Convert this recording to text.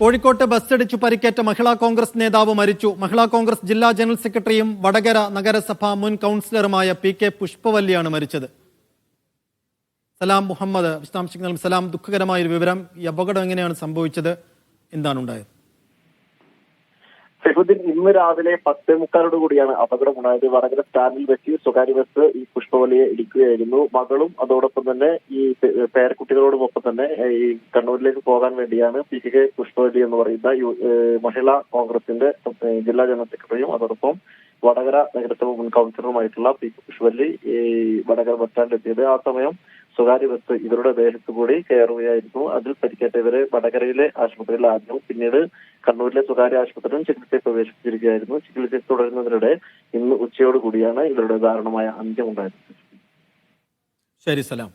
കോഴിക്കോട്ട് ബസ്സിടിച്ചു പരിക്കേറ്റ മഹിളാ കോൺഗ്രസ് നേതാവ് മരിച്ചു. മഹിളാ കോൺഗ്രസ് ജില്ലാ ജനറൽ സെക്രട്ടറിയും വടകര നഗരസഭ മുൻ കൗൺസിലറുമായ PK പുഷ്പവല്ലിയാണ് മരിച്ചത്. സലാം മുഹമ്മദ് വിശദാംശങ്ങളും. സലാം, ദുഃഖകരമായൊരു വിവരം. ഈ അപകടം എങ്ങനെയാണ് സംഭവിച്ചത്? എന്താണ് ഉണ്ടായത്? സൈഫുദ്ദീൻ, ഇന്ന് രാവിലെ 10:45 കൂടിയാണ് അപകടമുണ്ടായത്. വടകര സ്റ്റാൻഡിൽ വെച്ച് സ്വകാര്യ ബസ് ഈ പുഷ്പവല്ലിയെ ഇടിക്കുകയായിരുന്നു. മകളും അതോടൊപ്പം തന്നെ ഈ പേരക്കുട്ടികളോടുമൊപ്പം തന്നെ ഈ കണ്ണൂരിലേക്ക് പോകാൻ വേണ്ടിയാണ് PK പുഷ്പവല്ലി എന്ന് പറയുന്ന മഹിളാ കോൺഗ്രസിന്റെ ജില്ലാ ജനറൽ സെക്രട്ടറിയും അതോടൊപ്പം വടകര നഗരസഭ മുൻ കൗൺസിലറുമായിട്ടുള്ള PK പുഷ്പവല്ലി ഈ വടകര ബസ് സ്റ്റാൻഡിലെത്തിയത്. ആ സമയം സ്വകാര്യ ബസ് ഇവരുടെ ദേഹത്ത് കൂടി കയറുകയായിരുന്നു. അതിൽ പരിക്കേറ്റ ഇവരെ വടകരയിലെ ആശുപത്രിയിൽ ആദ്യം, പിന്നീട് കണ്ണൂരിലെ സ്വകാര്യ ആശുപത്രിയിൽ ചികിത്സയിൽ പ്രവേശിപ്പിച്ചിരിക്കുകയായിരുന്നു. ചികിത്സ തുടരുന്നതിനിടെ ഇന്ന് ഉച്ചയോടുകൂടിയാണ് ഇവരുടെ ദാരുണമായ അന്ത്യമുണ്ടായത്. ശരി, സലാം.